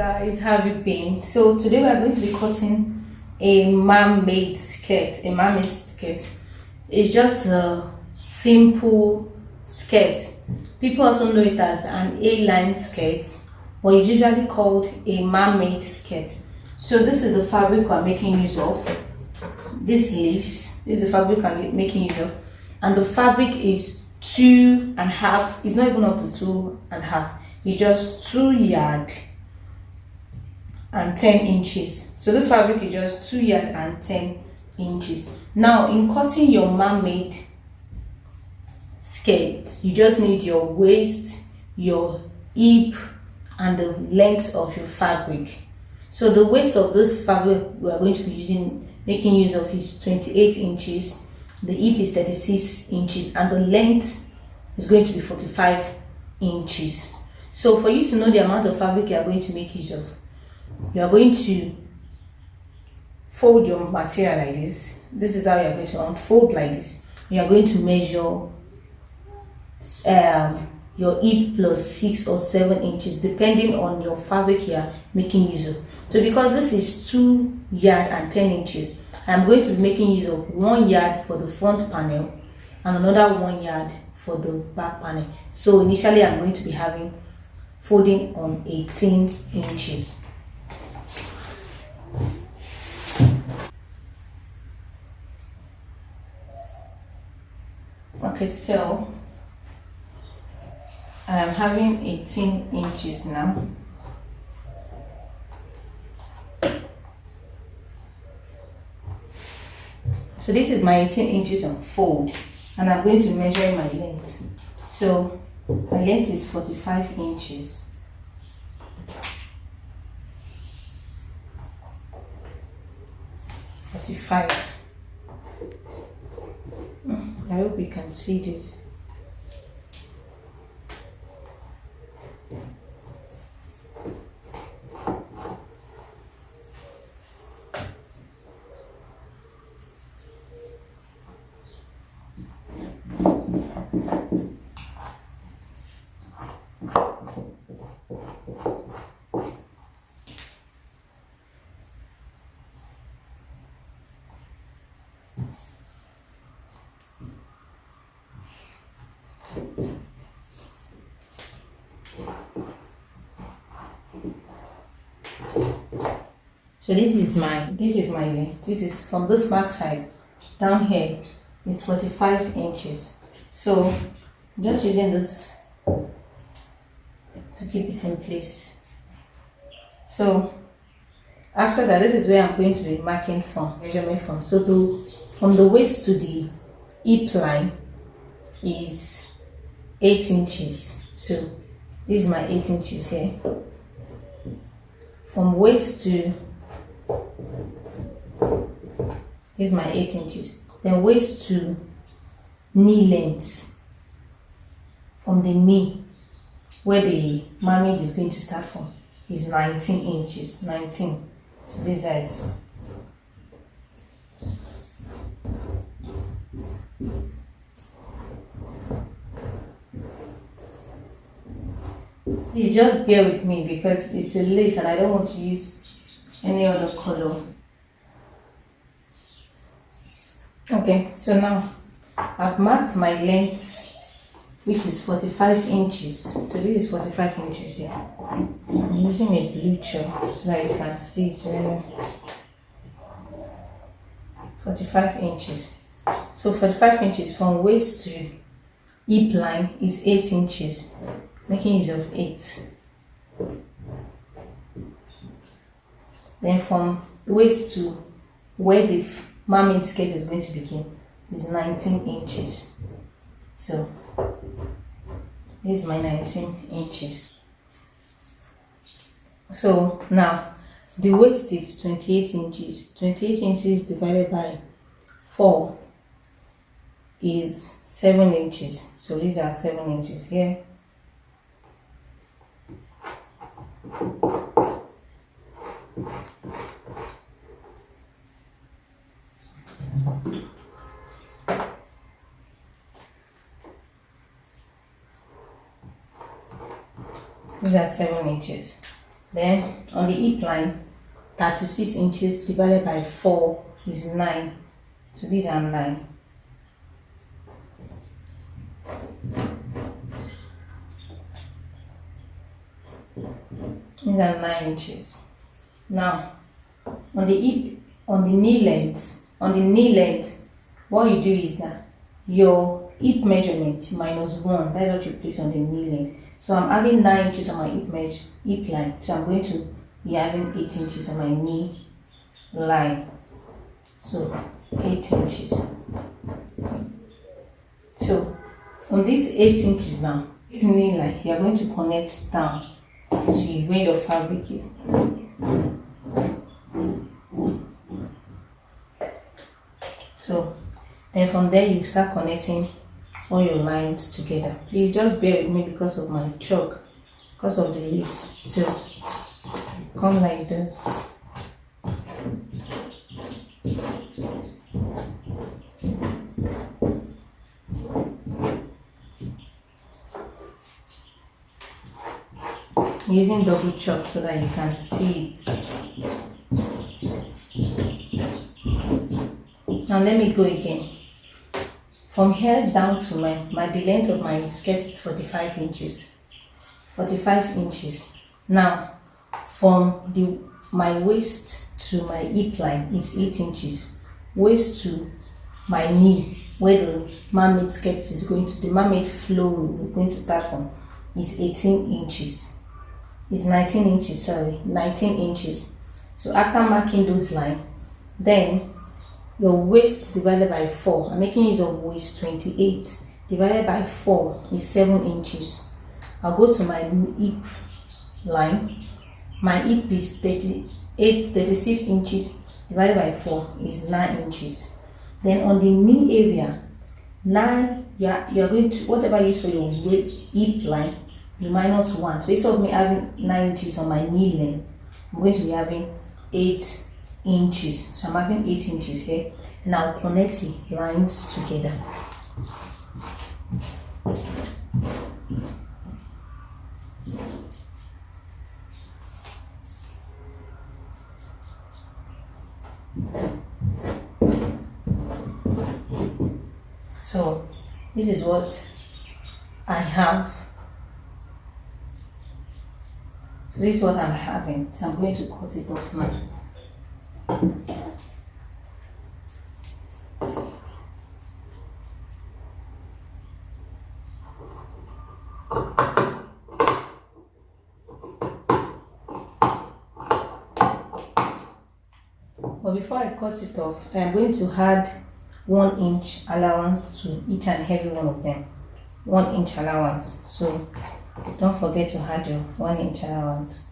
guys, have you been? So today we are going to be cutting a mermaid skirt. A mermaid skirt. It's just a simple skirt. People also know it as an A-line skirt, but it's usually called a mermaid skirt. So this is the fabric we're making use of. This lace, this is the fabric I'm making use of, and the fabric is 2.5. It's not even up to 2.5. It's just 2 yard and 10 inches. So this fabric is just 2 yard and 10 inches. Now in cutting your mermaid skirt, you just need your waist, your hip, and the length of your fabric. So the waist of this fabric we are going to be making use of is 28 inches, the hip is 36 inches, and the length is going to be 45 inches. So for you to know the amount of fabric you are going to make use of, you are going to fold your material like this. This is how you are going to unfold like this. You are going to measure your hip plus 6 or 7 inches depending on your fabric you are making use of. So because this is 2 yard and 10 inches, I'm going to be making use of 1 yard for the front panel and another 1 yard for the back panel. So initially I'm going to be folding on 18 inches. Okay, so I am having 18 inches now. So this is my 18 inches on fold, and I'm going to measure my length. So my length is 45 inches. I hope you can see this. So this is my length. This is from this back side down here is 45 inches. So I'm just using this to keep it in place. So after that, this is where I'm going to be marking from, measurement from. So from the waist to the hip line is 8 inches. So this is my 8 inches here. From waist to this is my 8 inches. Then waist to knee length, from the knee where the mermaid is going to start from, is 19 inches. 19. So this is Please just bear with me because it's a lace and I don't want to use any other color. Okay, so now I've marked my length, which is 45 inches. So this is 45 inches here. I'm using a blue chalk so that you can see it really. 45 inches. So 45 inches from waist to hip line is 8 inches. Making use of 8. Then from waist to where the mermaid skirt is going to begin is 19 inches. So this is my 19 inches. So now the waist is 28 inches. 28 inches divided by 4 is 7 inches. So these are 7 inches here. These are 7 inches. Then on the hip line, 36 inches divided by 4 is 9. So these are 9. These are 9 inches. Now, on the hip, on the knee length, what you do is that your hip measurement minus 1, that's what you place on the knee length. So I'm having 9 inches on my hip line. So I'm going to be having 8 inches on my knee line. So 8 inches. So from this 8 inches now, this knee line, you are going to connect down to where your fabric is. So then from there you start connecting all your lines together. Please just bear with me because of my chalk, because of the lace. So come like this. Using double chalk so that you can see it. Now let me go again. From here down to the length of my skirt is 45 inches. 45 inches. Now from my waist to my hip line is 8 inches. Waist to my knee, where the mermaid skirt is going to, the mermaid flow we're going to start from, is 18 inches. Is 19 inches, sorry, 19 inches. So after marking those lines, then your waist divided by 4, I'm making use of waist 28, divided by 4 is 7 inches. I'll go to my hip line. My hip is 36 inches, divided by 4 is 9 inches. Then on the knee area, 9, you're going to, whatever you use for your hip line, you minus 1. So instead of me having 9 inches on my knee length, I'm going to be having 8 inches. So I'm having 8 inches here, and I'll connect the lines together. So this is what I have. So this is what I'm having. So I'm going to cut it off now. But before I cut it off, I am going to add 1 inch allowance to each and every one of them. 1 inch allowance. So don't forget to add your 1 inch allowance.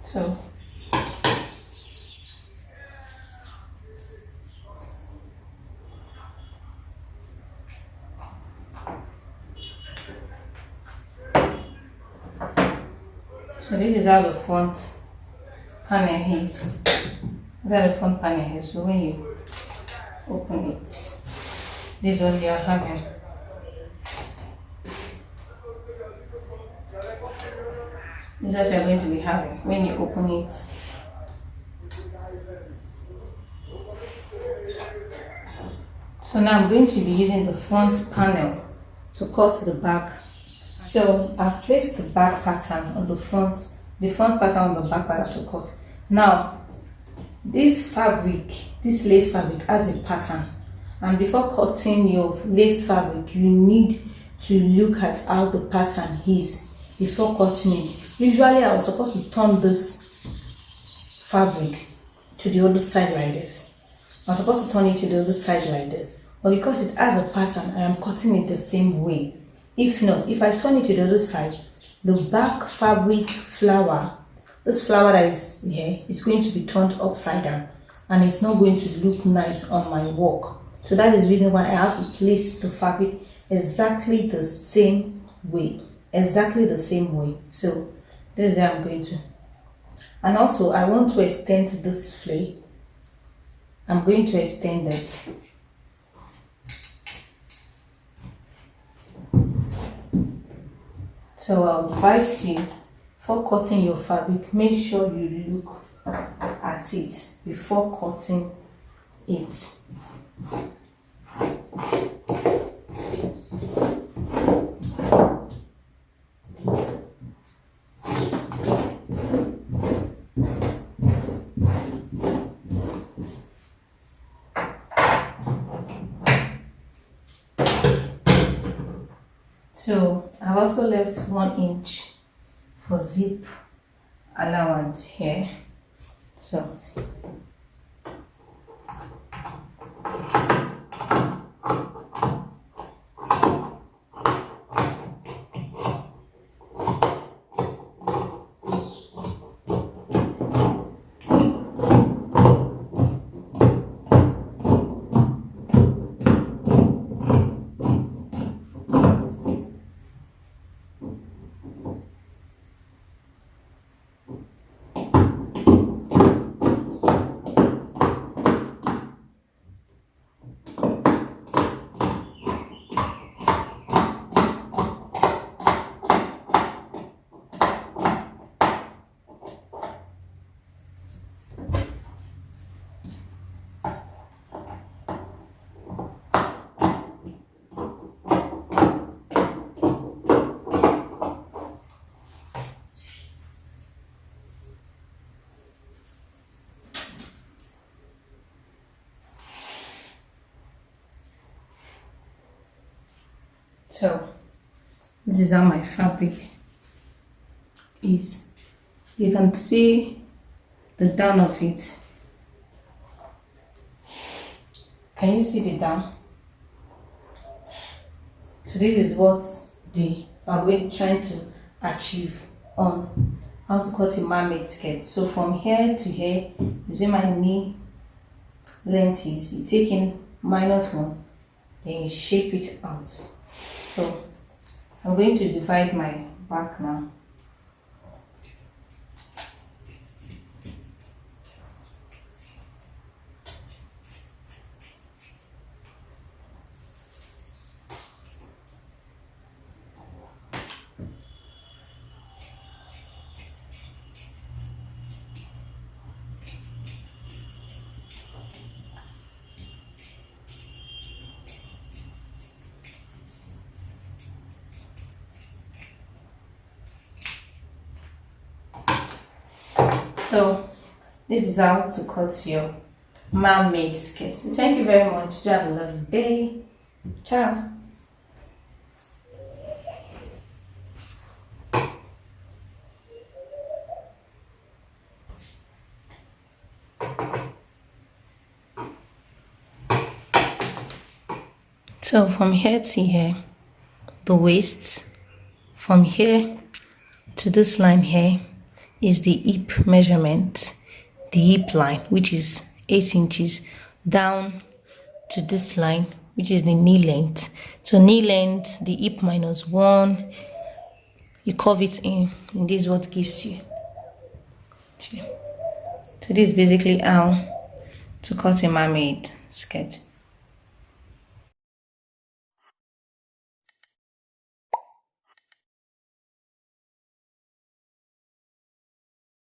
So So this is how the front panel is. That's the front panel here. So when you open it, this is what you are having. This is what you are going to be having when you open it. So now I'm going to be using the front panel to cut the back. So I've placed the back pattern on the front pattern on the back pattern to cut. Now this fabric, this lace fabric has a pattern, and before cutting your lace fabric you need to look at how the pattern is before cutting it. Usually I was supposed to turn this fabric to the other side like this. I'm supposed to turn it to the other side like this, but because it has a pattern I am cutting it the same way. If not, if I turn it to the other side, the back fabric flower, this flower that is here, is going to be turned upside down and it's not going to look nice on my work. So that is the reason why I have to place the fabric exactly the same way. So this is how I'm going to. And also I want to extend this flare. I'm going to extend it. So I'll advise you, for cutting your fabric, make sure you look at it before cutting it. So I've also left 1 inch for zip allowance here. So this is how my fabric is. You can see the down of it. Can you see the down? So this is what we're trying to achieve on how to cut a mermaid skirt. So from here to here, using my knee length is, you take in -1, then you shape it out. So I'm going to divide my back now. So this is how to cut your mermaid skirt. So thank you very much. You have a lovely day. Ciao. So from here to here, the waist, from here to this line here is the hip measurement, the hip line, which is 8 inches, down to this line, which is the knee length. So knee length, the hip -1, you curve it in, and this is what gives you. Okay. So this is basically how to cut a mermaid skirt.